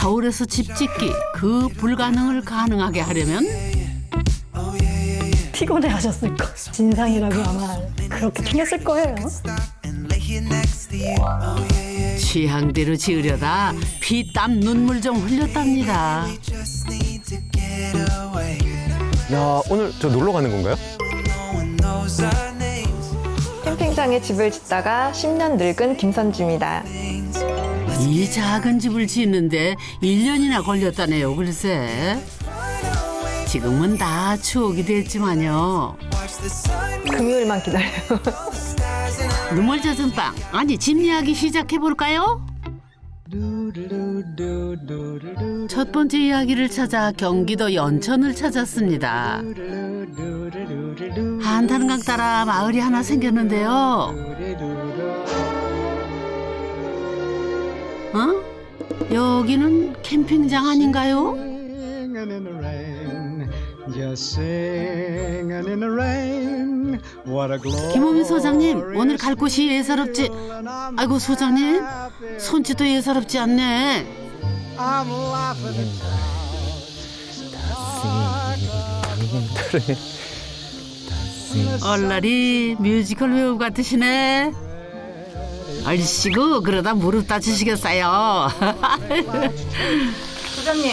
서울에서 집 짓기 그 불가능을 가능하게 하려면 피곤해 하셨을 거. 진상이라고 아마 그렇게 생겼을 거예요. 취향대로 지으려다 피땀 눈물 좀 흘렸답니다. 야, 오늘 저 놀러 가는 건가요? 캠핑장에 집을 짓다가 10년 늙은 김선주입니다. 이 작은 집을 짓는데 1년이나 걸렸다네요, 글쎄. 지금은 다 추억이 됐지만요. 금요일만 기다려요. 눈물 젖은 빵, 아니 집 이야기 시작해볼까요? 첫 번째 이야기를 찾아 경기도 연천을 찾았습니다. 한탄강 따라 마을이 하나 생겼는데요. 여기는 캠핑장 아닌가요? 김호민 소장님, 오늘 갈 곳이 예사롭지. 아이고 소장님, 손짓도 예사롭지 않네. 얼라리 뮤지컬 배우 같으시네. 얼씨구 그러다 무릎 다치시겠어요. 소장님,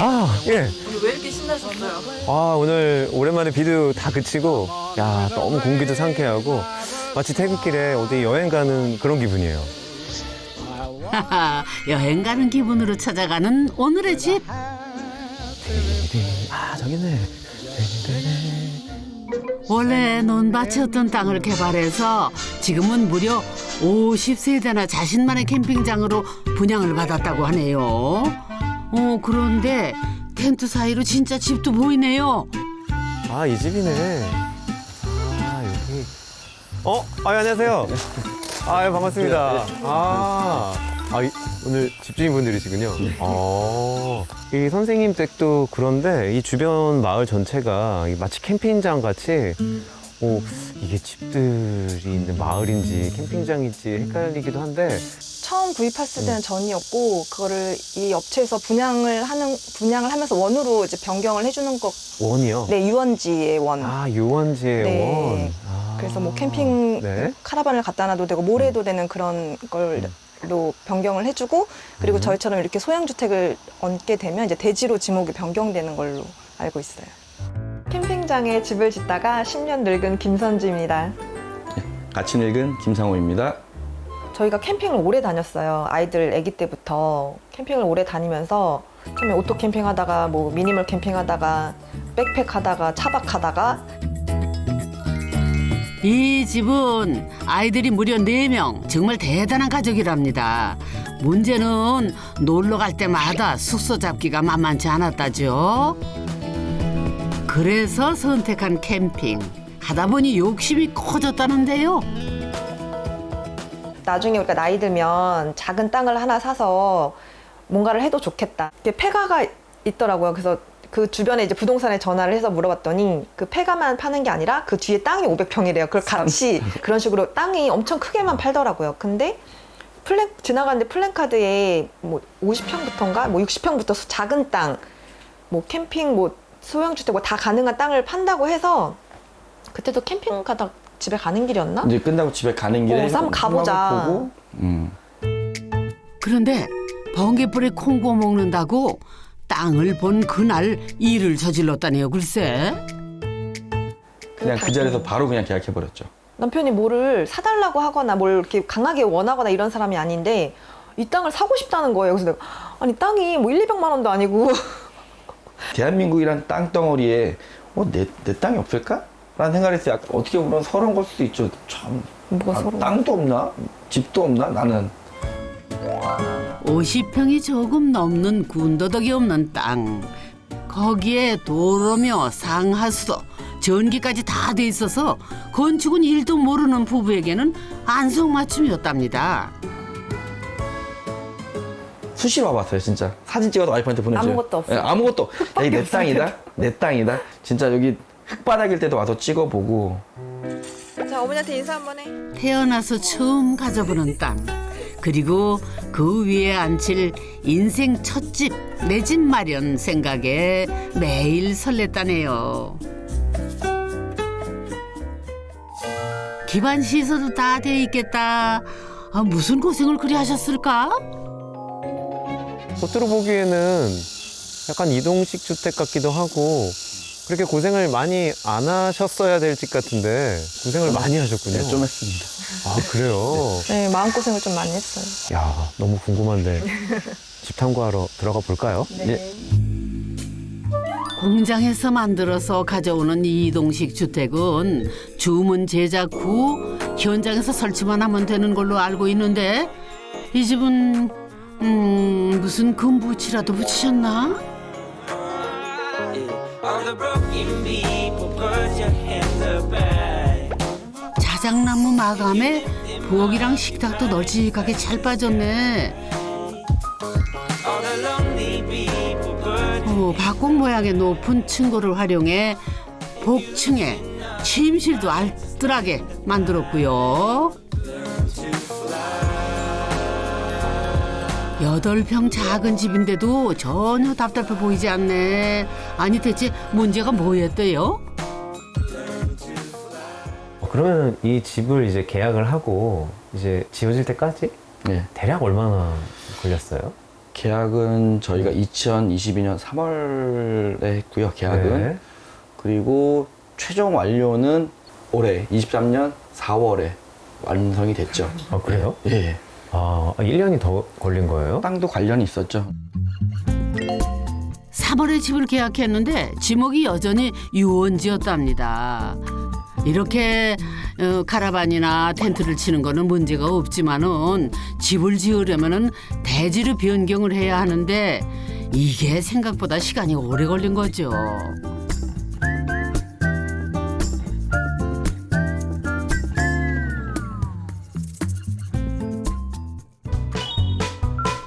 예. 오늘 왜 이렇게 신나셨어요? 오늘 오랜만에 비도 다 그치고, 야, 너무 공기도 상쾌하고, 마치 퇴근길에 어디 여행 가는 그런 기분이에요. 여행 가는 기분으로 찾아가는 오늘의 집. 저기 있네. 원래 논밭이었던 땅을 개발해서 지금은 무려 50세대나 자신만의 캠핑장으로 분양을 받았다고 하네요. 그런데 텐트 사이로 진짜 집도 보이네요. 이 집이네. 여기. 안녕하세요. 반갑습니다. 오늘 집주인분들이시군요. 이 선생님 댁도 그런데 이 주변 마을 전체가 마치 캠핑장 같이 이게 집들이 있는 마을인지 캠핑장인지 헷갈리기도 한데 처음 구입했을 때는 전이었고 그거를 이 업체에서 분양을 하면서 원으로 이제 변경을 해주는 거. 원이요? 네, 유원지의 원. 유원지의 네. 원. 그래서 뭐 캠핑 네. 카라반을 갖다 놔도 되고 모래도 되는 그런 걸로 변경을 해주고 그리고 저희처럼 이렇게 소형주택을 얹게 되면 이제 대지로 지목이 변경되는 걸로 알고 있어요. 캠핑장에 집을 짓다가 10년 늙은 김선주입니다. 같이 늙은 김상호입니다. 저희가 캠핑을 오래 다녔어요. 아이들 아기 때부터 캠핑을 오래 다니면서 처음에 오토 캠핑하다가 뭐 미니멀 캠핑하다가 백팩하다가 차박하다가 이 집은 아이들이 무려 4명, 정말 대단한 가족이랍니다. 문제는 놀러 갈 때마다 숙소 잡기가 만만치 않았다죠. 그래서 선택한 캠핑. 하다 보니 욕심이 커졌다는데요. 나중에 우리가 나이 들면 작은 땅을 하나 사서 뭔가를 해도 좋겠다. 이렇게 폐가가 있더라고요. 그래서 그 주변에 이제 부동산에 전화를 해서 물어봤더니 그 폐가만 파는 게 아니라 그 뒤에 땅이 500평이래요. 그걸 같이 그런 식으로 땅이 엄청 크게만 팔더라고요. 근데 지나가는데 플랜카드에 뭐 50평부터인가 뭐 60평부터 작은 땅, 뭐 캠핑, 뭐 소형주택 뭐 다 가능한 땅을 판다고 해서 그때도 캠핑 가다 집에 가는 길이었나? 이제 끝나고 집에 가는 길에 한번 가보자. 보고, 그런데 번개불에 콩고 먹는다고 땅을 본 그날 일을 저질렀다네요, 글쎄. 그냥 그 자리에서 바로 그냥 계약해버렸죠. 남편이 뭐를 사달라고 하거나 뭘 이렇게 강하게 원하거나 이런 사람이 아닌데 이 땅을 사고 싶다는 거예요. 그래서 내가 아니 땅이 뭐 1, 200만 원도 아니고 대한민국이란 땅덩어리에 내 땅이 없을까? 라는 생각을 했어요. 어떻게 보면 서러운 걸 수도 있죠. 참, 뭐가 서러워? 땅도 없나? 집도 없나? 나는. 50평이 조금 넘는 군더더기 없는 땅. 거기에 도로며 상하수도, 전기까지 다 돼 있어서 건축은 일도 모르는 부부에게는 안성맞춤이었답니다. 수시로 와봤어요, 진짜. 사진 찍어서 와이프한테 보내줘요. 아무것도 없어요. 아무것도. 여기 내 땅이다. 내 땅이다. 진짜 여기 흙바닥일 때도 와서 찍어보고. 자, 어머니한테 인사 한번 해. 태어나서 처음 가져보는 땅. 그리고 그 위에 앉힐 인생 첫집 내 집 마련 생각에 매일 설렜다네요. 기반 시설도 다 돼 있겠다. 아, 무슨 고생을 그리 하셨을까? 겉으로 보기에는 약간 이동식 주택 같기도 하고 그렇게 고생을 많이 안 하셨어야 될 집 같은데 고생을 많이 하셨군요. 네, 좀 했습니다. 아, 그래요? 네, 마음고생을 좀 많이 했어요. 야, 너무 궁금한데 집 탐구하러 들어가 볼까요? 네. 공장에서 만들어서 가져오는 이 이동식 주택은 주문 제작 후 현장에서 설치만 하면 되는 걸로 알고 있는데 이 집은 무슨 금붙이라도 붙이셨나? 자작나무 마감에 부엌이랑 식탁도 널찍하게 잘 빠졌네. 박곡 모양의 높은 층고를 활용해 복층에 침실도 알뜰하게 만들었고요. 8평 작은 집인데도 전혀 답답해 보이지 않네. 아니 대체 문제가 뭐였대요? 그러면 이 집을 이제 계약을 하고 이제 지어질 때까지 네. 대략 얼마나 걸렸어요? 계약은 저희가 2022년 3월에 했고요. 계약은. 네. 그리고 최종 완료는 올해 23년 4월에 완성이 됐죠. 아, 그래요? 예. 예. 아, 1년이 더 걸린 거예요? 땅도 관련이 있었죠. 3월에 집을 계약했는데 지목이 여전히 유원지였답니다. 이렇게 카라반이나 텐트를 치는 거는 문제가 없지만은 집을 지으려면은 대지로 변경을 해야 하는데 이게 생각보다 시간이 오래 걸린 거죠.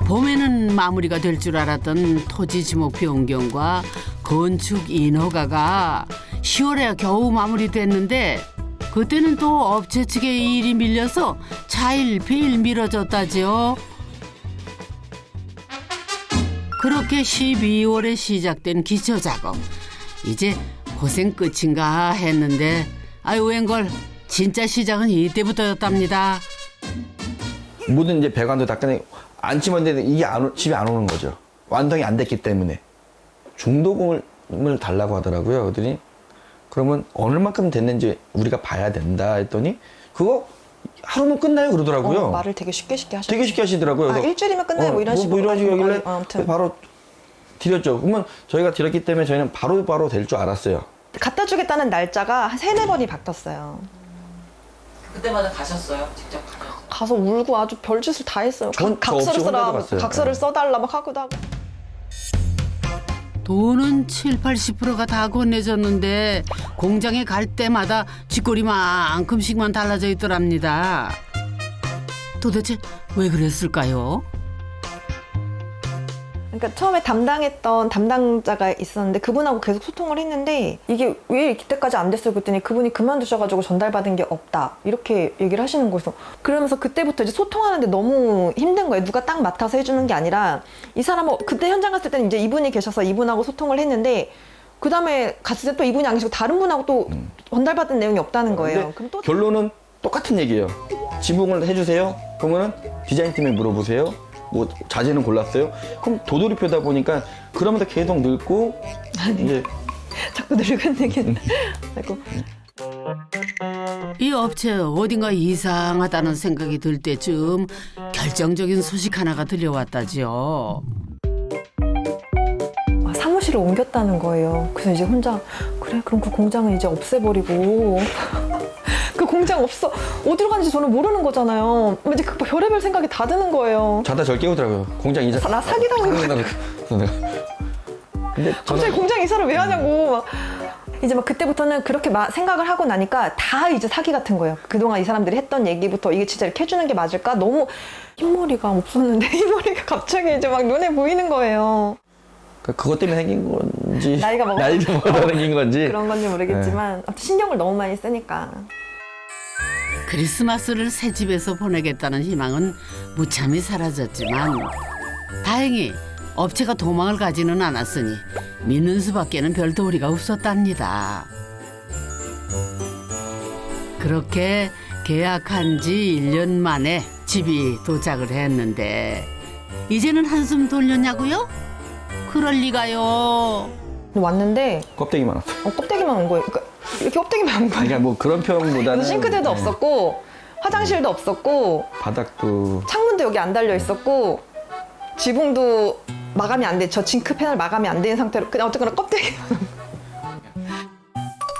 봄에는 마무리가 될 줄 알았던 토지 지목 변경과 건축 인허가가 10월에 겨우 마무리됐는데 그때는 또 업체 측의 일이 밀려서 차일피일 미뤄졌다죠. 그렇게 12월에 시작된 기초작업. 이제 고생 끝인가 했는데 아유 웬걸 진짜 시작은 이때부터였답니다. 모든 이제 배관도 다 끝내 안 치면 이게 집이 안 오는 거죠. 완성이 안 됐기 때문에 중도금을 달라고 하더라고요. 그랬더니 그러면 어느 만큼 됐는지 우리가 봐야 된다 했더니 그거 하루면 끝나요 그러더라고요. 말을 되게 쉽게 하셨어요. 되게 쉽게 하시더라고요. 아, 그래서 일주일이면 끝나요? 뭐 이런 식으로. 뭐 이런 식이길래 아무튼. 바로 드렸죠. 그러면 저희가 드렸기 때문에 저희는 바로 될 줄 알았어요. 갖다 주겠다는 날짜가 한 3-4번이 바뀌었어요. 그때마다 가셨어요? 직접 가셨어요? 가서 울고 아주 별짓을 다 했어요. 저 없이 혼자도 갔어요. 각서를 네. 써달라 막 하기도 하고. 돈은 70-80%가 다 건네졌는데 공장에 갈 때마다 쥐꼬리만큼씩만 달라져 있더랍니다. 도대체 왜 그랬을까요? 그러니까 처음에 담당했던 담당자가 있었는데 그분하고 계속 소통을 했는데 이게 왜 이때까지 안 됐어요? 그랬더니 그분이 그만두셔가지고 전달받은 게 없다 이렇게 얘기를 하시는 거예요. 그러면서 그때부터 이제 소통하는데 너무 힘든 거예요. 누가 딱 맡아서 해주는 게 아니라 이 사람은 그때 현장 갔을 때는 이제 이분이 계셔서 이분하고 소통을 했는데 그 다음에 갔을 때 또 이분이 안 계시고 다른 분하고 또 전달받은 내용이 없다는 거예요. 그럼 또 결론은 똑같은 얘기예요. 지붕을 해주세요. 그러면은 디자인팀에 물어보세요. 뭐 자재는 골랐어요? 그럼 도돌이표다 보니까 그러면서 계속 늙고 이제 자꾸 늙은 얘기는 아이고. 이 업체 어딘가 이상하다는 생각이 들 때쯤 결정적인 소식 하나가 들려왔다죠. 사무실을 옮겼다는 거예요. 그래서 이제 혼자 그래 그럼 그 공장은 이제 없애버리고 그 공장 없어 어디로 가는지 저는 모르는 거잖아요. 이제 그 별의별 생각이 다 드는 거예요. 자다 절 깨우더라고요. 공장 이자 나 사기당한 거 같아. 근데 갑자기 공장 이사를 왜 하냐고 막. 이제 막 그때부터는 그렇게 생각을 하고 나니까 다 이제 사기 같은 거예요. 그동안 이 사람들이 했던 얘기부터 이게 진짜 이렇게 해주는 게 맞을까? 너무 흰머리가 없었는데 흰머리가 갑자기 이제 막 눈에 보이는 거예요. 그것 때문에 생긴 건지 나이가 먹어서 나이가 먹어서 생긴 건지 그런 건지 모르겠지만 아무튼 신경을 너무 많이 쓰니까. 크리스마스를 새 집에서 보내겠다는 희망은 무참히 사라졌지만 다행히 업체가 도망을 가지는 않았으니 믿는 수밖에는 별 도리가 없었답니다. 그렇게 계약한 지 1년 만에 집이 도착을 했는데 이제는 한숨 돌렸냐고요? 그럴 리가요. 왔는데 껍데기만 왔어. 껍데기만 온 거예요. 그러니까 이렇게 껍데기만 온 거예요. 그러니까 뭐 그런 표현보다는 그래서 싱크대도 네. 없었고 화장실도 없었고 바닥도 창문도 여기 안 달려 있었고 지붕도 마감이 안 돼. 저 징크 패널 마감이 안 된 상태로 그냥 어쨌거나 껍데기만 온 거예요.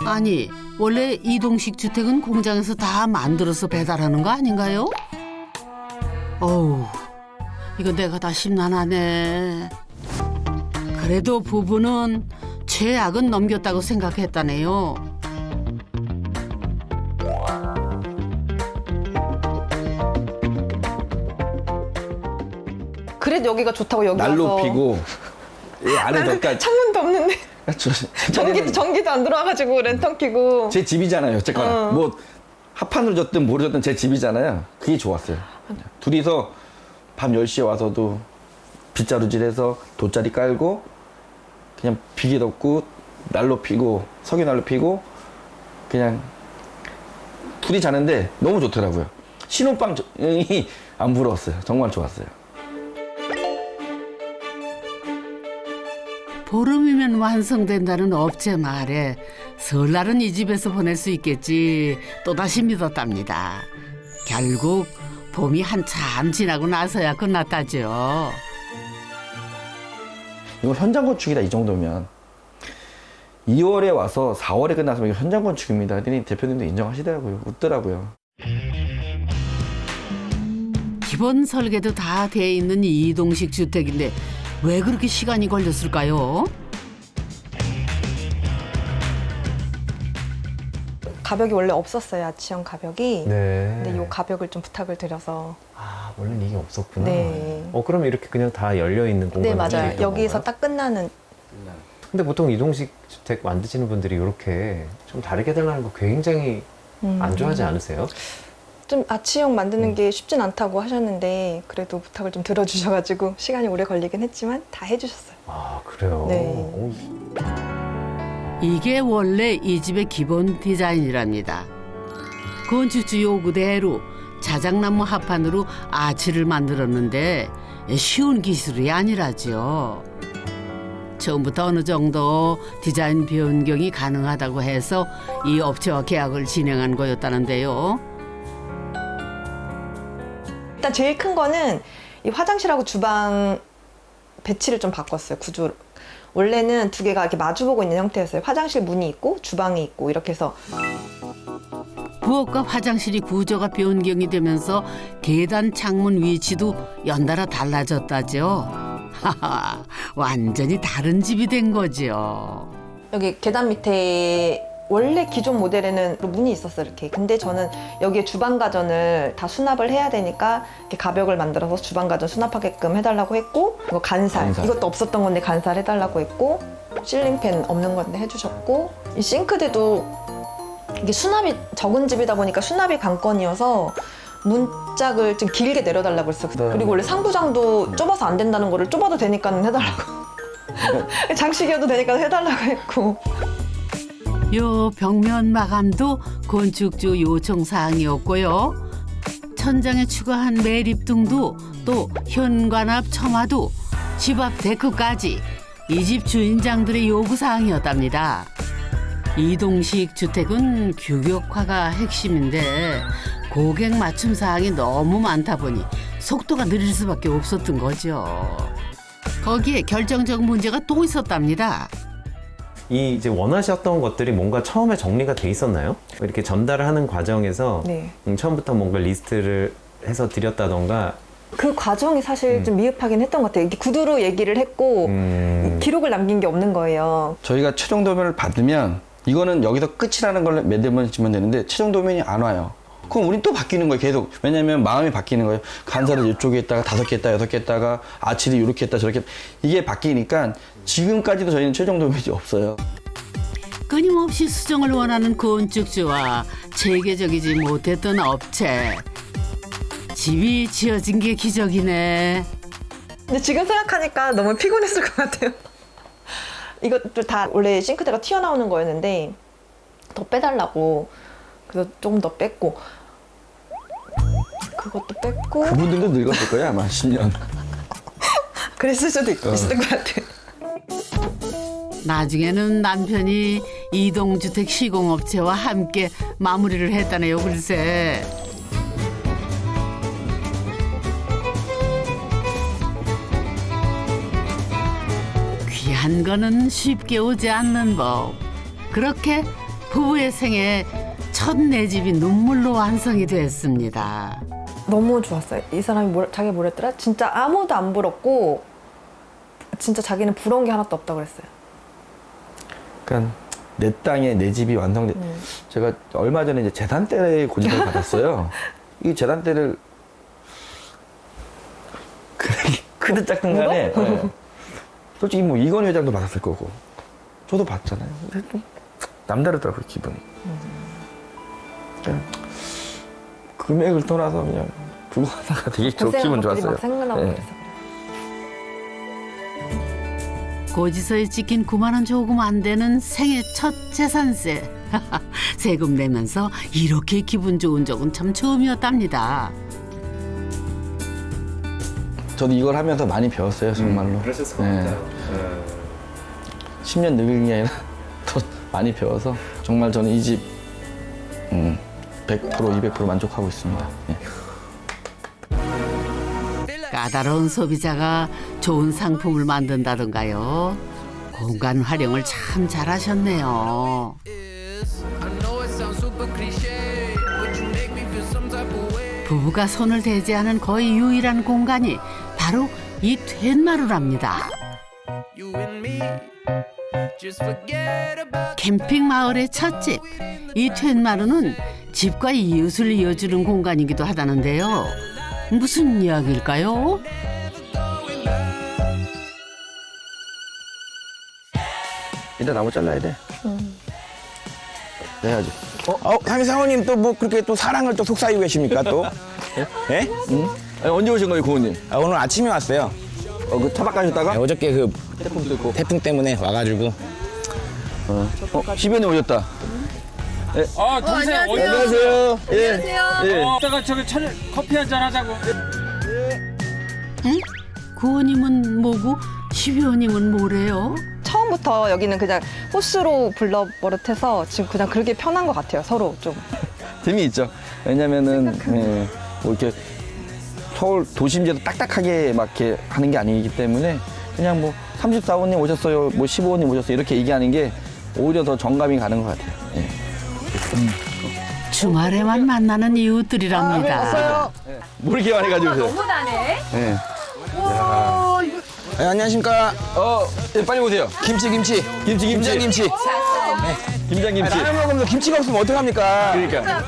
아니 원래 이동식 주택은 공장에서 다 만들어서 배달하는 거 아닌가요? 어우 이거 내가 다 심란하네. 그래도 부부는 최악은 넘겼다고 생각했다네요. 그래도 여기가 좋다고 여기 난로 와서 피고 이 안에 덕까 창문도 없는데 전기도 안 들어와가지고 랜턴 켜고 제 집이잖아요. 어쨌거나 뭐 합판으로 졌든 뭐로 졌든 제 집이잖아요. 그게 좋았어요. 둘이서 밤 10시에 와서도 빗자루질해서 돗자리 깔고 그냥 비계 덮고 난로 피고 석유 난로 피고 그냥 둘이 자는데 너무 좋더라고요. 신혼방이 안 부러웠어요. 정말 좋았어요. 보름이면 완성된다는 업체 말에 설날은 이 집에서 보낼 수 있겠지 또다시 믿었답니다. 결국 봄이 한참 지나고 나서야 끝났다죠. 이거 현장 건축이다 이 정도면 2월에 와서 4월에 끝났으면 이거 현장 건축입니다. 하더니 대표님도 인정하시더라고요. 웃더라고요. 기본 설계도 다 돼 있는 이동식 주택인데 왜 그렇게 시간이 걸렸을까요? 가벽이 원래 없었어요. 아치형 가벽이. 네. 근데 이 가벽을 좀 부탁을 드려서 아, 원래는 이게 없었구나. 네. 그러면 이렇게 그냥 다 열려 있는 공간이 네 맞아요. 있던 여기서 건가요? 딱 끝나는 근데 보통 이동식 주택 만드시는 분들이 이렇게 좀 다르게 해달라는 거 굉장히 안 좋아하지 않으세요? 좀 아치형 만드는 게 쉽진 않다고 하셨는데 그래도 부탁을 좀 들어주셔가지고 시간이 오래 걸리긴 했지만 다 해주셨어요. 아, 그래요? 네. 이게 원래 이 집의 기본 디자인이랍니다. 건축주 요구대로 자작나무 합판으로 아치를 만들었는데 쉬운 기술이 아니라죠. 처음부터 어느 정도 디자인 변경이 가능하다고 해서 이 업체와 계약을 진행한 거였다는데요. 일단 제일 큰 거는 이 화장실하고 주방 배치를 좀 바꿨어요. 구조를. 원래는 두 개가 이렇게 마주보고 있는 형태였어요. 화장실 문이 있고 주방이 있고 이렇게 해서 부엌과 화장실이 구조가 변경이 되면서 계단 창문 위치도 연달아 달라졌다죠. 하하, 완전히 다른 집이 된 거죠. 여기 계단 밑에 원래 기존 모델에는 문이 있었어요. 이렇게. 근데 저는 여기에 주방 가전을 다 수납을 해야 되니까 이렇게 가벽을 만들어서 주방 가전 수납하게끔 해달라고 했고 이거 간살. 이것도 없었던 건데 간살 해달라고 했고 실링팬 없는 건데 해주셨고 이 싱크대도 이게 수납이 적은 집이다 보니까 수납이 관건이어서 문짝을 좀 길게 내려달라고 했어요. 네. 그리고 원래 상부장도 좁아서 안 된다는 거를 좁아도 되니까 해달라고. 장식이어도 되니까 해달라고 했고. 요 벽면 마감도 건축주 요청 사항이었고요. 천장에 추가한 매립등도 또 현관 앞 처마도 집 앞 데크까지 이 집 주인장들의 요구 사항이었답니다. 이동식 주택은 규격화가 핵심인데 고객 맞춤 사항이 너무 많다 보니 속도가 느릴 수밖에 없었던 거죠. 거기에 결정적 문제가 또 있었답니다. 이 이제 원하셨던 것들이 뭔가 처음에 정리가 돼 있었나요? 이렇게 전달을 하는 과정에서 네. 처음부터 뭔가 리스트를 해서 드렸다던가 그 과정이 사실 좀 미흡하긴 했던 것 같아요. 이렇게 구두로 얘기를 했고 기록을 남긴 게 없는 거예요. 저희가 최종 도면을 받으면 이거는 여기서 끝이라는 걸 매듭을 지면 되는데 최종 도면이 안 와요. 그럼 우린 또 바뀌는 거예요. 계속. 왜냐면 마음이 바뀌는 거예요. 간살을 이쪽에 했다가 5개 했다가 6개 했다가 아치를 이렇게 했다 저렇게 했다. 이게 바뀌니까 지금까지도 저희는 최종 도면이 없어요. 끊임없이 수정을 원하는 건축주와 체계적이지 못했던 업체. 집이 지어진 게 기적이네. 근데 지금 생각하니까 너무 피곤했을 것 같아요. 이것도 다 원래 싱크대가 튀어나오는 거였는데 더 빼달라고 그래서 조금 더 뺐고 그것도 뺐고 그분들도 늙었을 거예요 아마 10년. 그랬을 수도 있을 것 같아요. 나중에는 남편이 이동주택 시공업체와 함께 마무리를 했다네요, 글쎄. 귀한 거는 쉽게 오지 않는 법. 그렇게 부부의 생애 첫 내 집이 눈물로 완성이 됐습니다. 너무 좋았어요. 이 사람이 자기가 뭐랬더라? 진짜 아무도 안 부럽고 진짜 자기는 부러운 게 하나도 없다고 그랬어요. 그러니까 내 땅에 내 집이 완성돼. 제가 얼마 전에 이제 재단대 고지서를 받았어요. 이 재단대를 크든 작든 간에 네. 솔직히 뭐 이건 회장도 받았을 거고 저도 받잖아요. 근데 좀 남다르더라고요 기분이. 그냥 금액을 떠나서 그냥 부부 하나가 되게 기분 좋았어요. 막 생각나고 네. 그랬어요. 고지서에 찍힌 9만 원 조금 안 되는 생애 첫 재산세. 세금 내면서 이렇게 기분 좋은 적은 참 처음이었답니다. 저도 이걸 하면서 많이 배웠어요 정말로. 그러셨을 것 네. 같아요. 10년 늙은 게 아니라 더 많이 배워서 정말 저는 이 집 100% 200% 만족하고 있습니다. 예. 까다로운 소비자가 좋은 상품을 만든다던가요. 공간 활용을 참 잘하셨네요. 부부가 손을 대지 않은 거의 유일한 공간이 바로 이 툇마루랍니다. 캠핑 마을의 첫집. 이 툇마루는 집과 이웃을 이어주는 공간이기도 하다는데요. 무슨 이야기일까요? 일단 나무 잘라야 돼. 해야지. 상사원님 또 뭐 그렇게 또 사랑을 또 속삭이고 계십니까 또? 예? 응? 아니, 언제 오신 거예요, 고은님? 오늘 아침에 왔어요. 그 차박 가셨다가? 네, 어저께 그 태풍도 있고. 태풍 때문에 와가지고. 시변이 오셨다. 동생 안녕하세요. 예. 예. 이따가 저기 커피 한잔 하자고. 응? 구호님은 뭐고 12호님은 뭐래요? 처음부터 여기는 그냥 호수로 불러버릇해서 지금 그냥 그렇게 편한 것 같아요. 서로 좀. 재미있죠. 왜냐면은, 예, 뭐 이렇게 서울 도심지에서 딱딱하게 막 이렇게 하는 게 아니기 때문에 그냥 뭐 34호님 오셨어요, 뭐 15호님 오셨어요 이렇게 얘기하는 게 오히려 더 정감이 가는 것 같아요. 예. 주말에만 만나는 이웃들이랍니다. 모르게 말해가지고. 너무 나네. 예. 안녕하십니까. 예, 빨리 오세요. 김치. 김장김치. 김장김치. 라면 먹으면서 김치가 없으면 어떡합니까? 그러니까.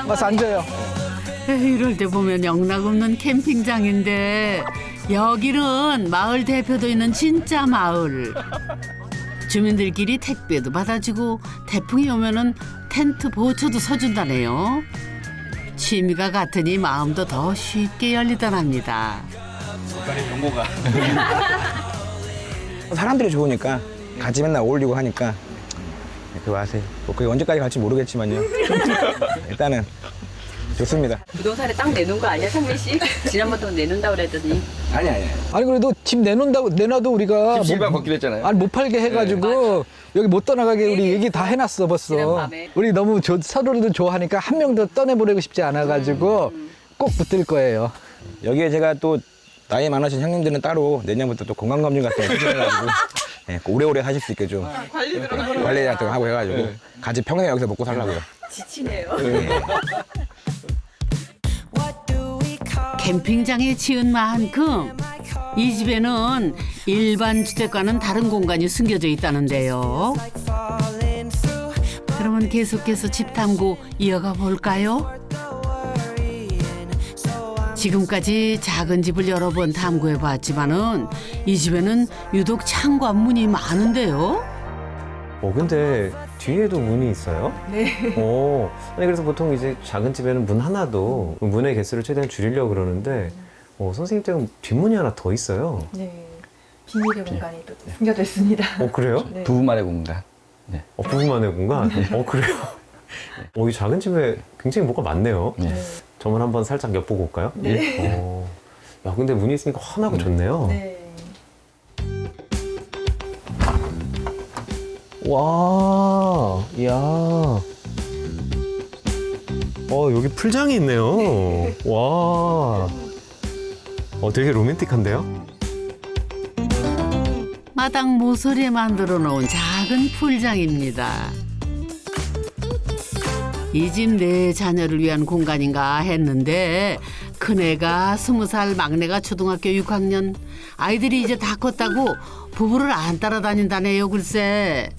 와서 앉아요. 이럴 때 보면 영락없는 캠핑장인데 여기는 마을 대표도 있는 진짜 마을. 주민들끼리 택배도 받아주고 태풍이 오면은 텐트 보초도 서준다네요. 취미가 같으니 마음도 더 쉽게 열리더랍니다. 사람들이 좋으니까 같이 맨날 어울리고 하니까 그 와세요. 뭐 그게 언제까지 갈지 모르겠지만요. 일단은 좋습니다. 부동산에 딱 내놓은 거 아니야, 상민 씨? 지난번도 내놓는다고 그랬더니. 아니. 아니 그래도 집 내놔도 우리가 집안 걷기로 했잖아요. 아니 못 팔게 해가지고 여기 못 떠나가게 우리 얘기 다 해놨어 벌써. 지난밤에. 우리 너무 서로를 좋아하니까 한 명도 떠내보내고 싶지 않아가지고 꼭 붙을 거예요. 여기에 제가 또 나이 많으신 형님들은 따로 내년부터 또 건강검진 같은 거 해가지고 네, 오래오래 하실 수 있게 좀 관리 같은 거 하고 해가지고 같이 평생 여기서 먹고 살라고요. 지치네요. 캠핑장에 지은 만큼 이 집에는 일반 주택과는 다른 공간이 숨겨져 있다는데요. 그러면 계속해서 집 탐구 이어가 볼까요? 지금까지 작은 집을 여러 번 탐구해 봤지만은 이 집에는 유독 창과 문이 많은데요. 근데 뒤에도 문이 있어요? 네. 아니 그래서 보통 이제 작은 집에는 문 하나도 문의 개수를 최대한 줄이려고 그러는데 선생님 댁은 뒷문이 하나 더 있어요. 네. 비밀의 공간이 또 숨겨져 있습니다. 그래요? 네. 부부만의 공간. 부부만의 공간? 그래요? 이 작은 집에 굉장히 뭐가 많네요. 네. 저만 한번 살짝 엿보고 올까요? 네. 야, 근데 문이 있으니까 환하고 좋네요. 네. 와, 이야. 여기 풀장이 있네요. 와. 되게 로맨틱한데요? 마당 모서리에 만들어 놓은 작은 풀장입니다. 이 집 내 자녀를 위한 공간인가 했는데 큰애가 20살, 막내가 초등학교 6학년. 아이들이 이제 다 컸다고 부부를 안 따라다닌다네요, 글쎄.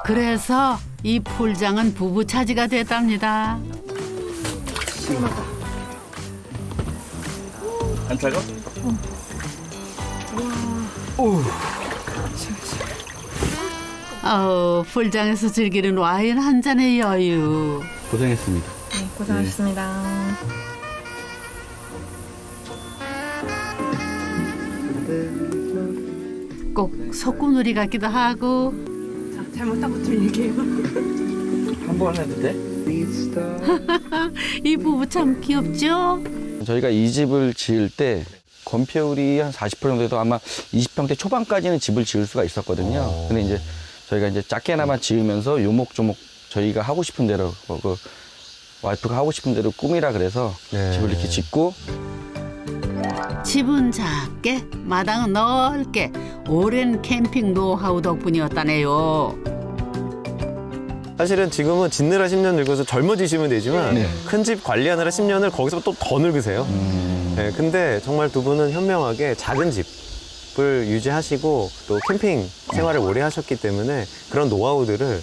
그래서 이 풀장은 부부 차지가 됐답니다. 안 차가? 풀장에서 즐기는 와인 한 잔의 여유. 고생했습니다. 네, 고생하셨습니다. 꼭 소꿉놀이 같기도 하고. 잘못한 것좀 얘기해요. 한 번 해도 돼? 이 부부 참 귀엽죠? 저희가 이 집을 지을 때 건폐율이 한 40% 정도 돼도 아마 20평대 초반까지는 집을 지을 수가 있었거든요. 근데 이제 저희가 이제 작게나마 지으면서 요목조목 저희가 하고 싶은 대로 그 와이프가 하고 싶은 대로 꿈이라 그래서 집을 이렇게 짓고 집은 작게, 마당은 넓게 오랜 캠핑 노하우 덕분이었다네요. 사실은 지금은 짓느라 10년 늙어서 젊어지시면 되지만 큰 집 관리하느라 10년을 거기서 또 더 늙으세요. 네, 근데 정말 두 분은 현명하게 작은 집을 유지하시고 또 캠핑 생활을 오래 하셨기 때문에 그런 노하우들을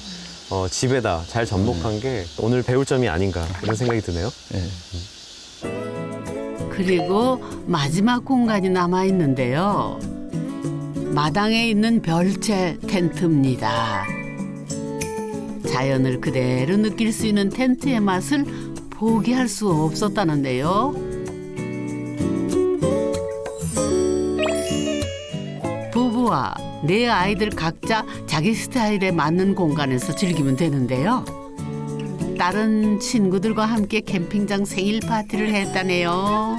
집에다 잘 접목한 게 오늘 배울 점이 아닌가 이런 생각이 드네요. 그리고 마지막 공간이 남아 있는데요. 마당에 있는 별채 텐트입니다. 자연을 그대로 느낄 수 있는 텐트의 맛을 포기할 수 없었다는데요. 부부와 네 아이들 각자 자기 스타일에 맞는 공간에서 즐기면 되는데요. 다른 친구들과 함께 캠핑장 생일 파티를 했다네요.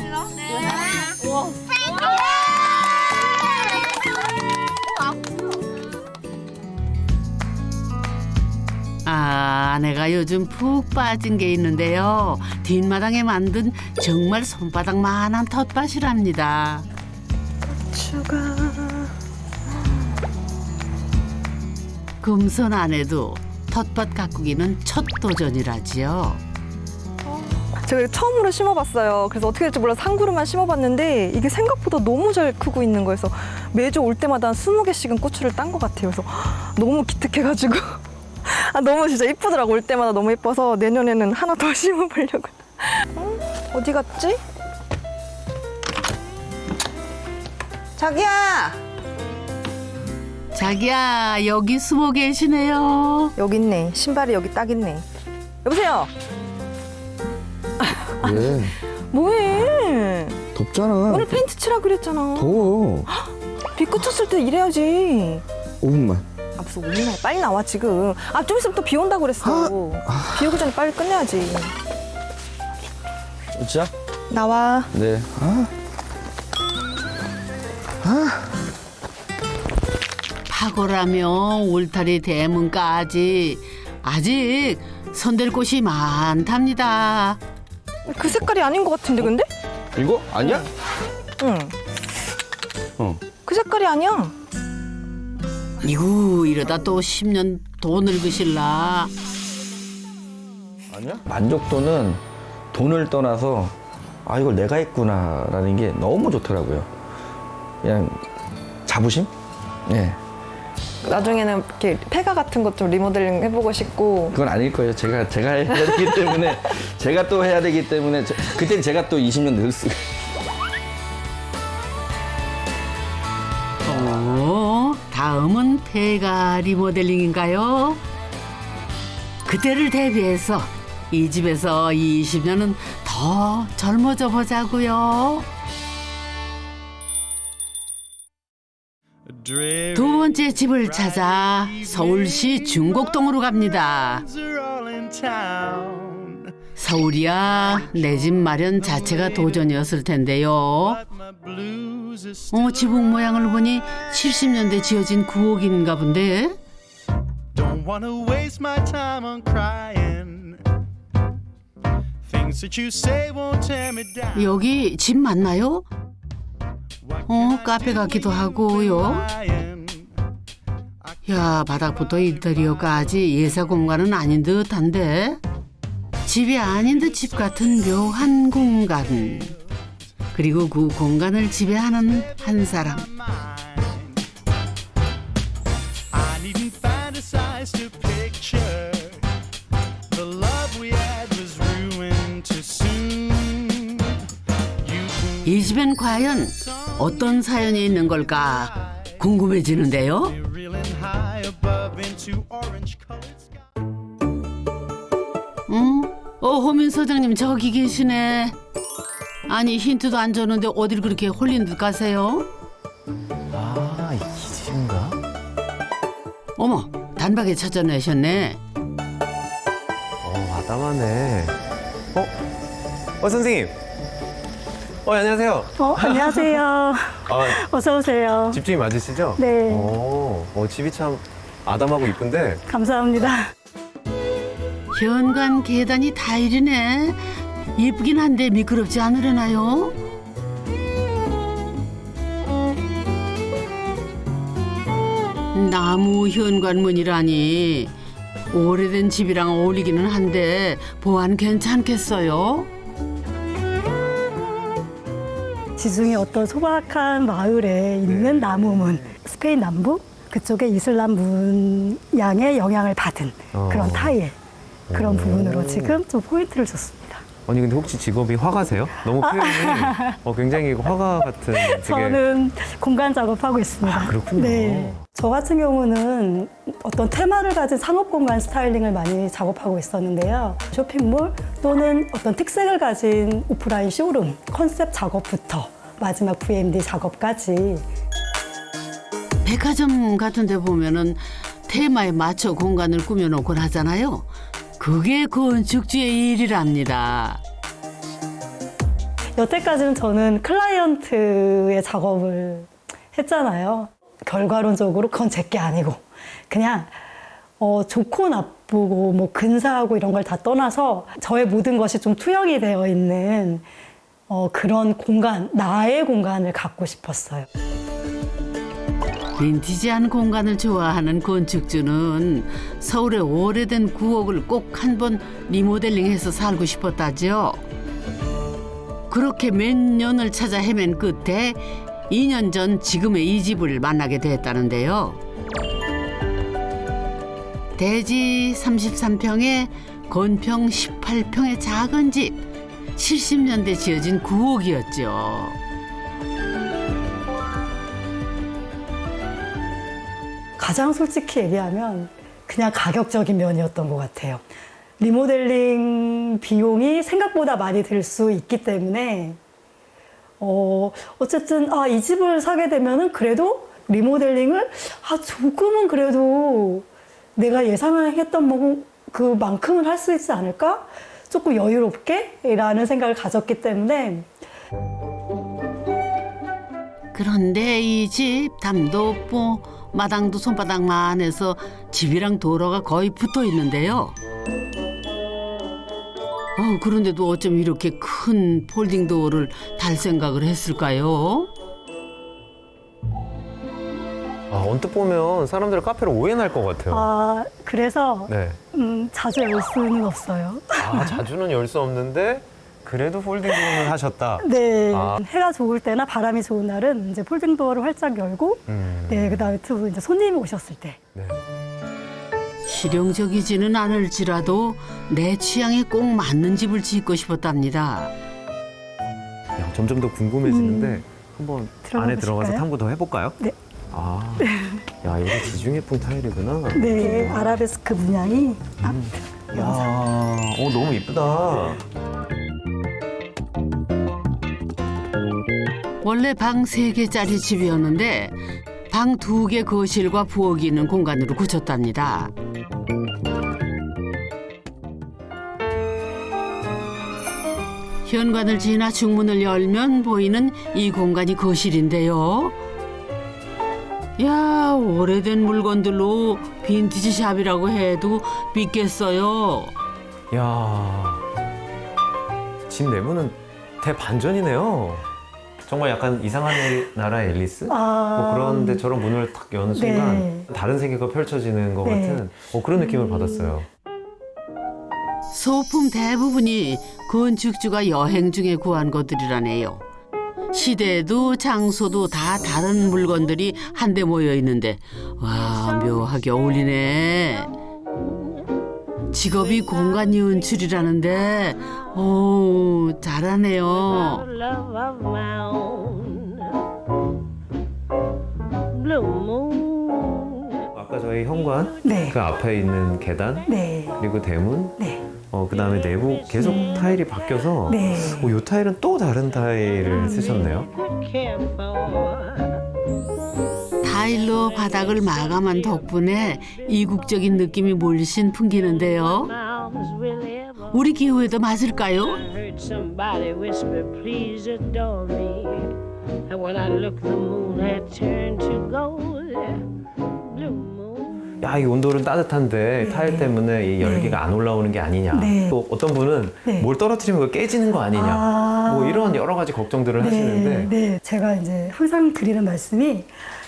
아내가 요즘 푹 빠진 게 있는데요. 뒷마당에 만든 정말 손바닥만한 텃밭이랍니다. 추가. 금손 아내도 텃밭 가꾸기는 첫 도전이라지요. 제가 처음으로 심어봤어요. 그래서 어떻게 될지 몰라서 한 그루만 심어봤는데 이게 생각보다 너무 잘 크고 있는 거여서 매주 올 때마다 한 20개씩은 고추를 딴 것 같아요. 그래서 너무 기특해가지고 너무 진짜 이쁘더라고. 올 때마다 너무 예뻐서 내년에는 하나 더 심어보려고. 어디 갔지? 자기야! 자기야, 여기 숨어 계시네요. 여기 있네. 신발이 여기 딱 있네. 여보세요? 왜? 뭐해? 덥잖아. 오늘 페인트 치라 그랬잖아. 더워. 비 그쳤을 때 이래야지. 5분만. 아, 무슨 5분만 빨리 나와 지금. 아, 좀 있으면 또 비 온다고 그랬어. 비 오기 전에 빨리 끝내야지. 진짜? 나와. 네. 파고라며 울타리 대문까지 아직 손댈 곳이 많답니다. 그 색깔이 아닌 것 같은데 근데? 이거? 아니야? 응. 그 색깔이 아니야. 이구, 이러다 또 10년 더 늙으실라. 아니야? 만족도는 돈을 떠나서 아 이걸 내가 했구나라는 게 너무 좋더라고요. 그냥 자부심? 네. 나중에는 이렇게 폐가 같은 것 좀 리모델링 해보고 싶고. 그건 아닐 거예요. 제가 해야 되기 때문에 제가 또 해야 되기 때문에 그때는 제가 또 20년 늙을 다음은 폐가 리모델링인가요? 그때를 대비해서 이 집에서 20년은 더 젊어져 보자고요. 두 번째 집을 찾아 서울시 중곡동으로 갑니다. 서울이야 내 집 마련 자체가 도전이었을 텐데요. 지붕 모양을 보니 70년대 지어진 구옥인가 본데. Don't wanna waste my time on crying. Things that you say won't tear me down. 여기 집 맞나요? 카페 같기도 하고요. 야, 바닥부터 인테리어까지 예사 공간은 아닌 듯한데. 집이 아닌 듯 집 같은 묘한 공간. 그리고 그 공간을 지배하는 한 사람. I needn't fantasize to picture the love we had was ruined too soon. 이 집엔 과연 어떤 사연이 있는 걸까 궁금해지는데요. Reeling high above into orange colored sky. 호민 소장님 저기 계시네. 아니 힌트도 안 줬는데 어딜 그렇게 홀린 듯 가세요? 아, 이 집인가? 어머, 단박에 찾아내셨네. 아담하네. 선생님. 안녕하세요. 안녕하세요. 어서 오세요. 집주인 맞으시죠? 네. 집이 참 아담하고 이쁜데. 감사합니다. 현관 계단이 타일이네. 예쁘긴 한데 미끄럽지 않으려나요? 나무 현관문이라니 오래된 집이랑 어울리기는 한데 보안 괜찮겠어요? 지중해 어떤 소박한 마을에 있는 나무문, 스페인 남부 그쪽에 이슬람 문양의 영향을 받은 그런 타일, 그런 부분으로 지금 좀 포인트를 줬습니다. 아니 근데 혹시 직업이 화가세요? 너무 표현이 굉장히 화가 같은. 되게... 저는 공간 작업하고 있습니다. 그렇군요. 네. 저 같은 경우는 어떤 테마를 가진 상업 공간 스타일링을 많이 작업하고 있었는데요. 쇼핑몰 또는 어떤 특색을 가진 오프라인 쇼룸 컨셉 작업부터 마지막 VMD 작업까지. 백화점 같은 데 보면은 테마에 맞춰 공간을 꾸며놓곤 하잖아요. 그게 건축주의 일이랍니다. 여태까지는 저는 클라이언트의 작업을 했잖아요. 결과론적으로 그건 제게 아니고 그냥 좋고 나쁘고 뭐 근사하고 이런 걸 다 떠나서 저의 모든 것이 좀 투영이 되어 있는 그런 공간, 나의 공간을 갖고 싶었어요. 빈티지한 공간을 좋아하는 건축주는 서울의 오래된 구옥을 꼭 한번 리모델링해서 살고 싶었다죠. 그렇게 몇 년을 찾아 헤맨 끝에 2년 전 지금의 이 집을 만나게 됐다는데요. 대지 33평에 건평 18평의 작은 집, 70년대 지어진 구옥이었죠. 가장 솔직히 얘기하면 그냥 가격적인 면이었던 것 같아요. 리모델링 비용이 생각보다 많이 들 수 있기 때문에 어쨌든 이 집을 사게 되면은 그래도 리모델링을 조금은 그래도 내가 예상했던 그만큼은 할 수 있지 않을까? 조금 여유롭게 라는 생각을 가졌기 때문에. 그런데 이 집 담도 없고 마당도 손바닥만 해서 집이랑 도로가 거의 붙어 있는데요. 그런데도 어쩜 이렇게 큰 폴딩 도어를 달 생각을 했을까요? 언뜻 보면 사람들은 카페를 오해 날 것 같아요. 그래서 네. 자주 열 수는 없어요. 자주는 열 수 없는데 그래도 폴딩 도어를 하셨다. 네. 해가 좋을 때나 바람이 좋은 날은 이제 폴딩 도어를 활짝 열고, 네, 그다음에 또 이제 손님이 오셨을 때. 네. 실용적이지는 않을지라도 내 취향에 꼭 맞는 집을 짓고 싶었답니다. 점점 더 궁금해지는데 한번 들어가 안에 들어가서 보실까요? 탐구 더 해볼까요? 네. 아. 야, 이게 지중해풍 타일이구나. 네, 아라베스크 문양이 야, 너무 이쁘다. 원래 방 3개짜리 집이었는데 방 2개 거실과 부엌이 있는 공간으로 고쳤답니다. 현관을 지나 중문을 열면 보이는 이 공간이 거실인데요. 야, 오래된 물건들로 빈티지 샵이라고 해도 믿겠어요. 야, 집 내부는 대반전이네요. 정말 약간 이상한 나라의 앨리스? 뭐 그런 데처럼 문을 탁 여는 순간 네. 다른 세계가 펼쳐지는 것 네. 같은 그런 느낌을 받았어요. 소품 대부분이 건축주가 여행 중에 구한 것들이라네요. 시대도 장소도 다 다른 물건들이 한데 모여 있는데 와, 묘하게 어울리네. 직업이 공간 연출이라는데 오, 잘하네요. 아까 저희 현관 네. 그 앞에 있는 계단 네. 그리고 대문 네. 그다음에 내부 계속 타일이 바뀌어서 네. 이 타일은 또 다른 타일을 쓰셨네요. 타일로 바닥을 마감한 덕분에 이국적인 느낌이 물씬 풍기는데요. 우리 기후에도 맞을까요? 야, 이 온도는 따뜻한데 타일 때문에 이 열기가 안 올라오는 게 아니냐. 네. 또 어떤 분은 네. 뭘 떨어뜨리면 그거 깨지는 거 아니냐. 뭐 이런 여러 가지 걱정들을 하시는데 네, 제가 이제 항상 드리는 말씀이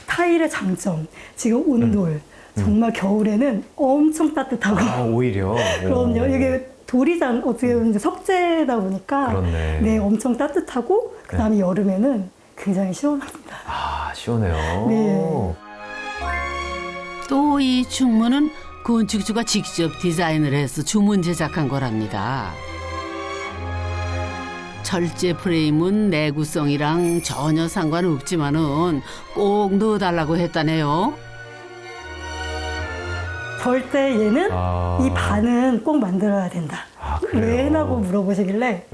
타일의 장점, 지금 온돌, 정말 겨울에는 엄청 따뜻하고 오히려 그럼요. 이게 돌이장 어떻게 보면 이제 석재다 보니까 그렇네. 네, 엄청 따뜻하고 그다음에 여름에는 굉장히 시원합니다. 아, 시원해요. 네. 또 이 중문은 건축주가 직접 디자인을 해서 주문 제작한 거랍니다. 철제 프레임은 내구성이랑 전혀 상관없지만은 꼭 넣어달라고 했다네요. 절대 얘는 이 반은 꼭 만들어야 된다. 그래요? 왜 하고 물어보시길래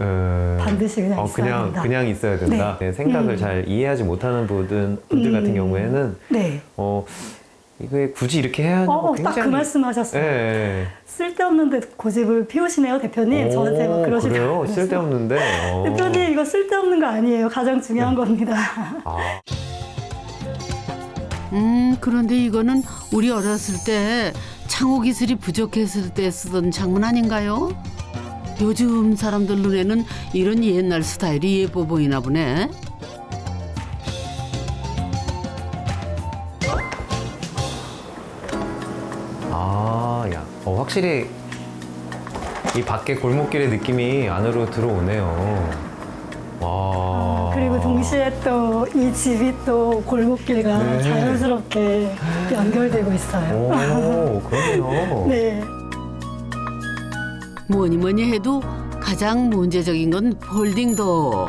반드시 그냥 있어야 된다. 그냥 있어야 된다. 네. 네, 생각을 잘 이해하지 못하는 분들 같은 경우에는 네. 이게 굳이 이렇게 해야 하냐고 굉장히 딱 그 말씀하셨어요. 네. 쓸데없는데 고집을 피우시네요, 대표님. 저한테 막 그래요? 그러시더라고요. 쓸데없는데. 대표님 이거 쓸데없는 거 아니에요. 가장 중요한 겁니다. 그런데 이거는 우리 어렸을 때 창호 기술이 부족했을 때 쓰던 창문 아닌가요? 요즘 사람들 눈에는 이런 옛날 스타일이 예뻐 보이나 보네. 야, 확실히 이 밖에 골목길의 느낌이 안으로 들어오네요. 와. 그리고 동시에 또 이 집이 또 골목길과 네. 자연스럽게 연결되고 있어요. 오, 그러네요. 네. 뭐니 뭐니 해도 가장 문제적인 건 폴딩도.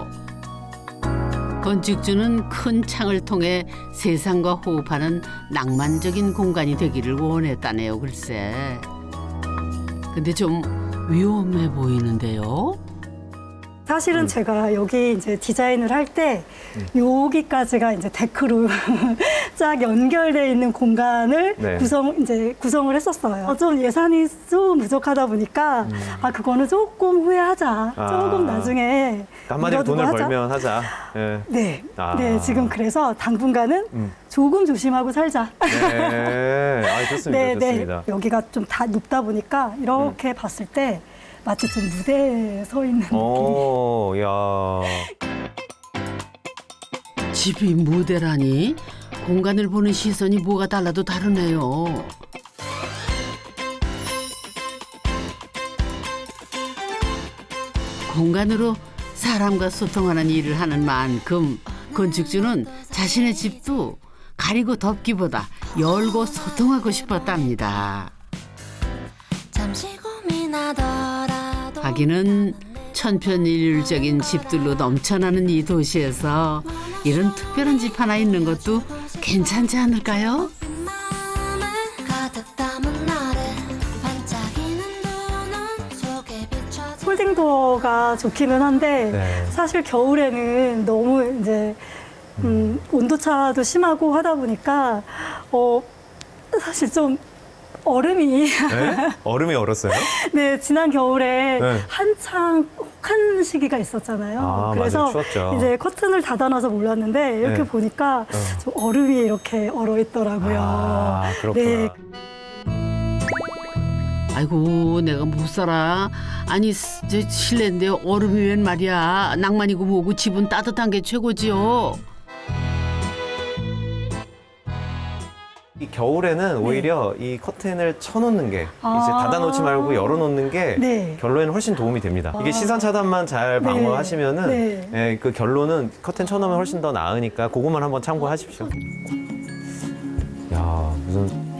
건축주는 큰 창을 통해 세상과 호흡하는 낭만적인 공간이 되기를 원했다네요, 글쎄. 근데 좀 위험해 보이는데요? 사실은 제가 여기 이제 디자인을 할 때 여기까지가 이제 데크로 쫙 연결되어 있는 공간을 네. 구성을 했었어요. 좀 예산이 좀 부족하다 보니까 그거는 조금 후회하자. 조금 나중에 한마디로 미뤄두고 돈을 하자. 벌면 하자. 네. 네. 네, 지금 그래서 당분간은 조금 조심하고 살자. 네. 좋습니다. 좋습니다. 여기가 좀 다 높다 보니까 이렇게 봤을 때 마치 좀 무대에 서 있는 느낌. 야. 집이 무대라니 공간을 보는 시선이 뭐가 달라도 다르네요. 공간으로 사람과 소통하는 일을 하는 만큼 건축주는 자신의 집도 가리고 덮기보다 열고 소통하고 싶었답니다. 하기는 천편일률적인 집들로 넘쳐나는 이 도시에서 이런 특별한 집 하나 있는 것도 괜찮지 않을까요? 폴딩 도어가 좋기는 한데 네. 사실 겨울에는 너무 이제 온도차도 심하고 하다 보니까 사실 좀 얼음이 네? 얼음이 얼었어요? 네, 지난 겨울에 네. 한창 혹한 시기가 있었잖아요. 아, 그래서 맞아요. 추웠죠. 이제 커튼을 닫아놔서 몰랐는데 이렇게 네. 보니까 좀 얼음이 이렇게 얼어 있더라고요. 아, 그렇구나. 네. 아이고 내가 못 살아. 아니 저 실내인데 얼음이 웬 말이야. 낭만이고 뭐고 집은 따뜻한 게 최고지요. 이 겨울에는 오히려 이 커튼을 쳐놓는 게 이제 닫아놓지 말고 열어놓는 게 네. 결로에는 훨씬 도움이 됩니다. 이게 시선 차단만 잘 방어하시면은 네. 예, 그 결로는 커튼 쳐놓으면 훨씬 더 나으니까 그것만 한번 참고하십시오. 야 무슨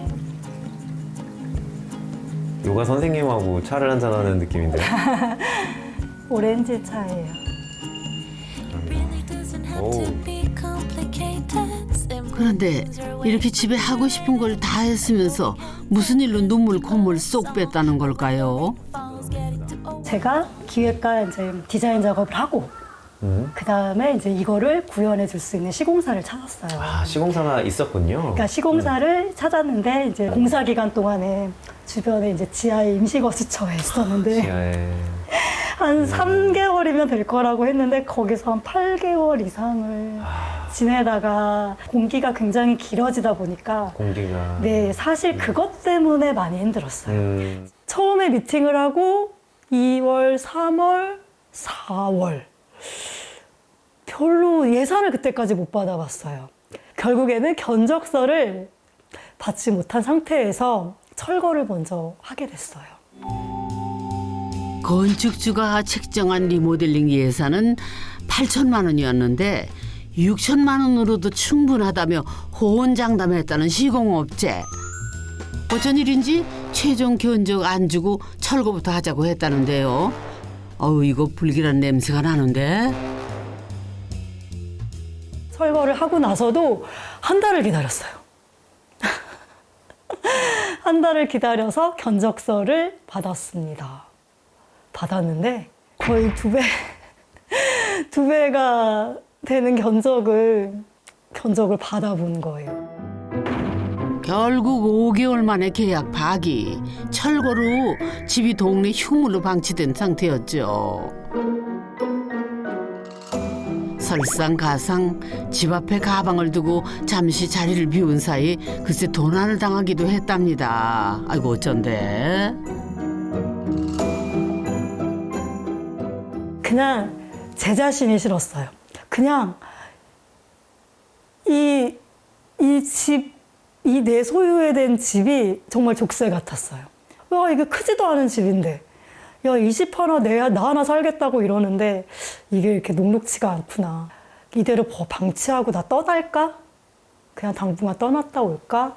요가 선생님하고 차를 한잔하는 느낌인데요. 오렌지 차예요. 오. 그런데 이렇게 집에 하고 싶은 걸 다 했으면서 무슨 일로 눈물 콧물 쏙 뺐다는 걸까요? 제가 기획과 이제 디자인 작업을 하고 그 다음에 이제 이거를 구현해 줄 수 있는 시공사를 찾았어요. 아 시공사가 있었군요. 그러니까 시공사를 찾았는데 이제 공사 기간 동안에 주변에 이제 지하에 임시거주처에 있었는데 지하에. 한 3개월이면 될 거라고 했는데 거기서 한 8개월 이상을 지내다가 공기가 굉장히 길어지다 보니까 공기가. 네, 사실 그것 때문에 많이 힘들었어요. 처음에 미팅을 하고 2월, 3월, 4월 별로 예산을 그때까지 못 받아봤어요. 결국에는 견적서를 받지 못한 상태에서 철거를 먼저 하게 됐어요. 건축주가 책정한 리모델링 예산은 8천만 원이었는데 6천만 원으로도 충분하다며 호언장담했다는 시공업체. 어쩐 일인지 최종 견적 안 주고 철거부터 하자고 했다는데요. 어우 이거 불길한 냄새가 나는데. 철거를 하고 나서도 한 달을 기다렸어요. 한 달을 기다려서 견적서를 받았습니다. 받았는데 거의 두 배가 되는 견적을 받아본 거예요. 결국 5개월 만에 계약 파기. 철거로 집이 동네 휴물로 방치된 상태였죠. 설상가상 집 앞에 가방을 두고 잠시 자리를 비운 사이 글쎄 도난을 당하기도 했답니다. 아이고 어쩐데. 그냥 제 자신이 싫었어요. 그냥 이 내 소유에 된 집이 정말 족쇄 같았어요. 와, 이게 크지도 않은 집인데. 야, 이 집 하나 나 하나 살겠다고 이러는데 이게 이렇게 녹록치가 않구나. 이대로 방치하고 나 떠날까? 그냥 당분간 떠났다 올까?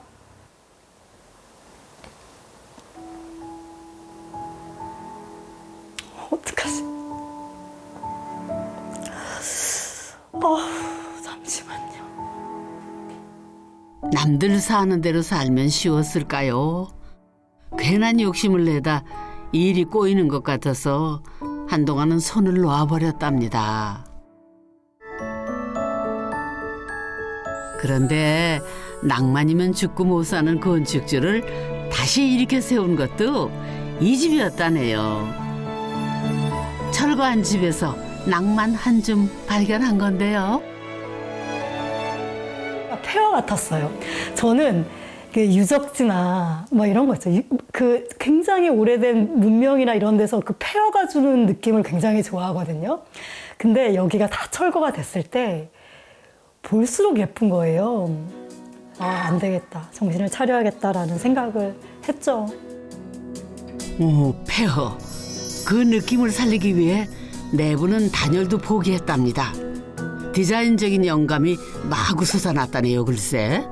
어떡하지? 잠시만요. 남들 사는 대로 살면 쉬웠을까요? 괜한 욕심을 내다 일이 꼬이는 것 같아서 한동안은 손을 놓아버렸답니다. 그런데 낭만이면 죽고 못 사는 건축주를 다시 일으켜 세운 것도 이 집이었다네요. 철거한 집에서 낭만 한 줌 발견한 건데요. 폐허 같았어요. 저는 그 유적지나 뭐 이런 거 있죠. 그 굉장히 오래된 문명이나 이런 데서 그 폐허가 주는 느낌을 굉장히 좋아하거든요. 근데 여기가 다 철거가 됐을 때 볼수록 예쁜 거예요. 안 되겠다. 정신을 차려야겠다라는 생각을 했죠. 오, 폐허. 그 느낌을 살리기 위해 내부는 단열도 포기했답니다. 디자인적인 영감이 마구 솟아났다네요, 글쎄.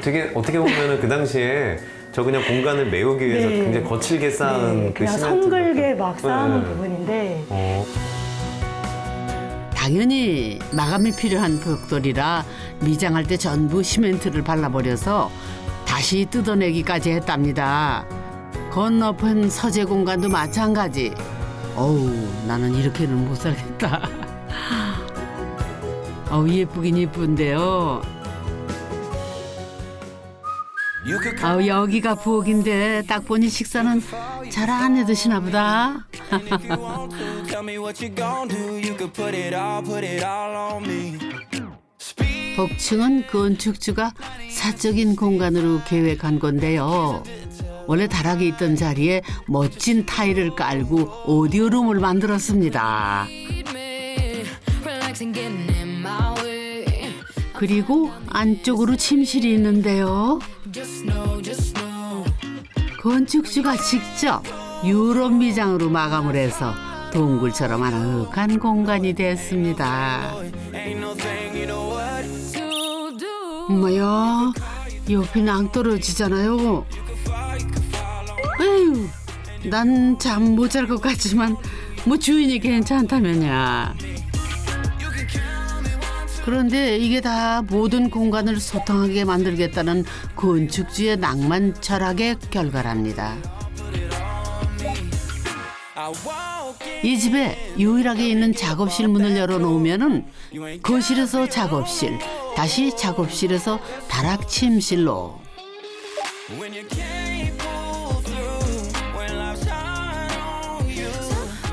되게 어떻게 보면은 그 당시에 저 그냥 공간을 메우기 위해서 네. 굉장히 거칠게 쌓은 그 그냥 시멘트. 성글게 막 쌓아놓은 부분인데 당연히 마감이 필요한 벽돌이라 미장할 때 전부 시멘트를 발라버려서 다시 뜯어내기까지 했답니다. 건너편 서재 공간도 마찬가지. 어우, 나는 이렇게는 못 살겠다. 어우, 예쁘긴 예쁜데요. 아우, 여기가 부엌인데 딱 보니 식사는 잘 안 해 드시나 보다. 복층은 건축주가 사적인 공간으로 계획한 건데요. 원래 다락에 있던 자리에 멋진 타일을 깔고 오디오룸을 만들었습니다. 그리고 안쪽으로 침실이 있는데요. 건축주가 직접 유럽 미장으로 마감을 해서 동굴처럼 아늑한 공간이 됐습니다. 엄마야, 옆이 낭떠러지잖아요. 에휴, 난 잠 못 잘 것 같지만 뭐 주인이 괜찮다면야. 그런데 이게 다 모든 공간을 소통하게 만들겠다는 건축주의 낭만 철학의 결과랍니다. 이 집에 유일하게 있는 작업실 문을 열어놓으면은 거실에서 작업실, 다시 작업실에서 다락 침실로.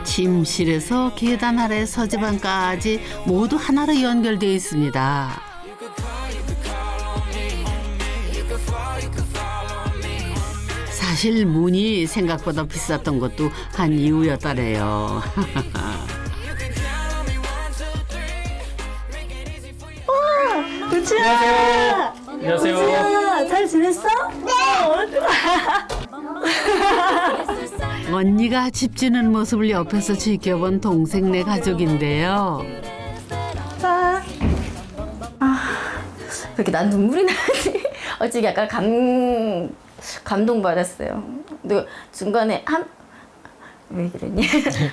침실에서 계단 아래 서재방까지 모두 하나로 연결되어 있습니다. 사실 문이 생각보다 비쌌던 것도 한 이유였다래요. 우주야! 안녕하세요. 우주야, 잘 지냈어? 네! 언니가 집 지는 모습을 옆에서 지켜본 동생네 가족인데요. 왜 이렇게 난 눈물이 나지? 어찌 약간 감동받았어요. 근데 중간에 왜 이러니?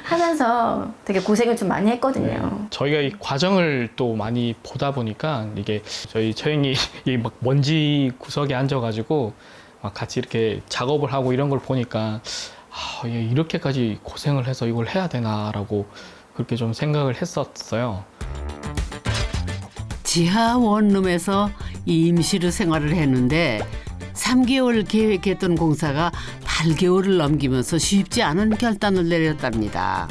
하면서 되게 고생을 좀 많이 했거든요. 저희가 이 과정을 또 많이 보다 보니까 이게 저희 처형이 막 먼지 구석에 앉아가지고 막 같이 이렇게 작업을 하고 이런 걸 보니까 이렇게까지 고생을 해서 이걸 해야 되나라고 그렇게 좀 생각을 했었어요. 지하 원룸에서 임시로 생활을 했는데 3개월 계획했던 공사가 8개월을 넘기면서 쉽지 않은 결단을 내렸답니다.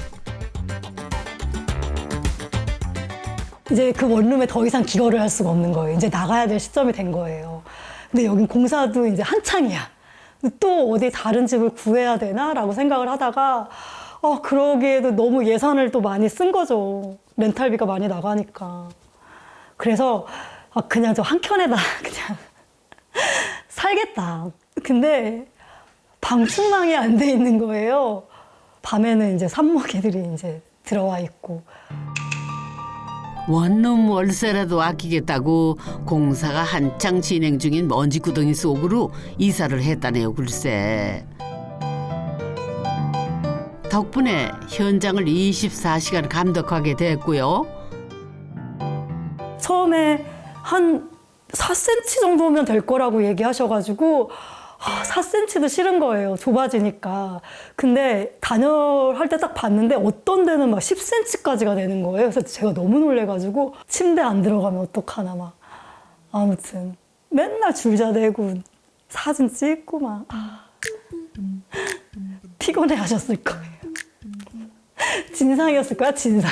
이제 그 원룸에 더 이상 기거를 할 수가 없는 거예요. 이제 나가야 될 시점이 된 거예요. 근데 여긴 공사도 이제 한창이야. 또 어디 다른 집을 구해야 되나라고 생각을 하다가 그러기에도 너무 예산을 또 많이 쓴 거죠. 렌탈비가 많이 나가니까. 그래서 그냥 저 한켠에다 그냥 살겠다. 근데 방충망이 안 돼 있는 거예요. 밤에는 이제 산모기들이 이제 들어와 있고. 원룸 월세라도 아끼겠다고 공사가 한창 진행 중인 먼지구덩이 속으로 이사를 했다네요, 글쎄. 덕분에 현장을 24시간 감독하게 됐고요. 처음에 한 4cm 정도면 될 거라고 얘기하셔가지고 4cm도 싫은 거예요. 좁아지니까. 근데 단열할 때 딱 봤는데 어떤 데는 막 10cm까지가 되는 거예요. 그래서 제가 너무 놀래가지고 침대 안 들어가면 어떡하나 막. 아무튼 맨날 줄자대고 사진 찍고 막 피곤해 하셨을 거예요. 진상이었을 거야, 진상.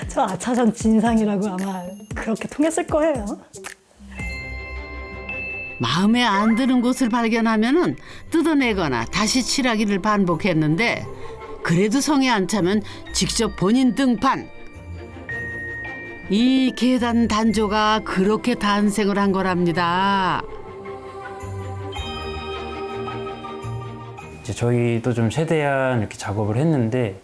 저 아차산 진상이라고 아마 그렇게 통했을 거예요. 마음에 안 드는 곳을 발견하면은 뜯어내거나 다시 칠하기를 반복했는데 그래도 성에 안 차면 직접 본인 등판. 이 계단 단조가 그렇게 탄생을 한 거랍니다. 이제 저희도 좀 최대한 이렇게 작업을 했는데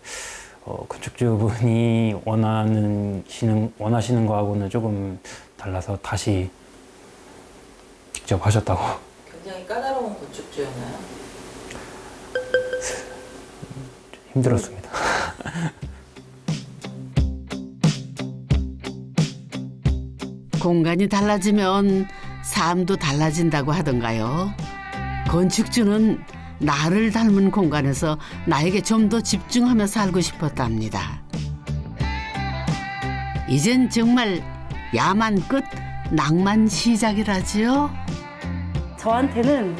건축주분이 원하시는 거하고는 조금 달라서 다시 직접 하셨다고. 굉장히 까다로운 건축주였나요? 힘들었습니다. 공간이 달라지면 삶도 달라진다고 하던가요. 건축주는 나를 닮은 공간에서 나에게 좀 더 집중하며 살고 싶었답니다. 이젠 정말 야만 끝, 낭만 시작이라지요. 저한테는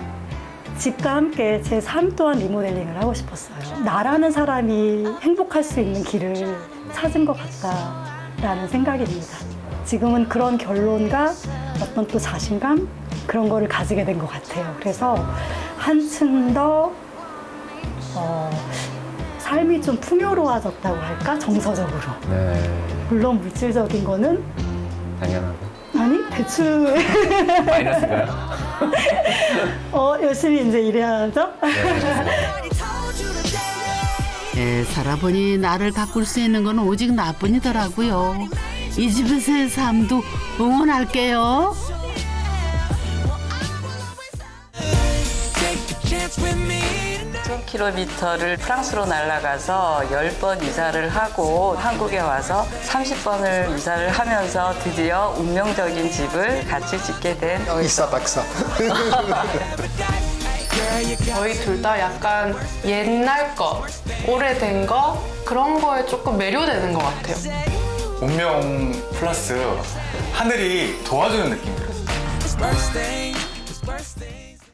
집과 함께 제 삶 또한 리모델링을 하고 싶었어요. 나라는 사람이 행복할 수 있는 길을 찾은 것 같다라는 생각입니다. 지금은 그런 결론과 어떤 또 자신감 그런 거를 가지게 된 것 같아요. 그래서 한층 더 삶이 좀 풍요로워졌다고 할까? 정서적으로. 네. 물론 물질적인 거는 당연하고. 아니 대충 마이너스가요? 열심히 이제 일해야죠. 살아보니 나를 가꿀 수 있는 건 오직 나뿐이더라고요. 이 집에서의 삶도 응원할게요. 1000km를 프랑스로 날아가서 10번 이사를 하고 한국에 와서 30번을 이사를 하면서 드디어 운명적인 집을 같이 짓게 된 이사박사. 저희 둘 다 약간 옛날 거, 오래된 거 그런 거에 조금 매료되는 것 같아요. 운명 플러스 하늘이 도와주는 느낌.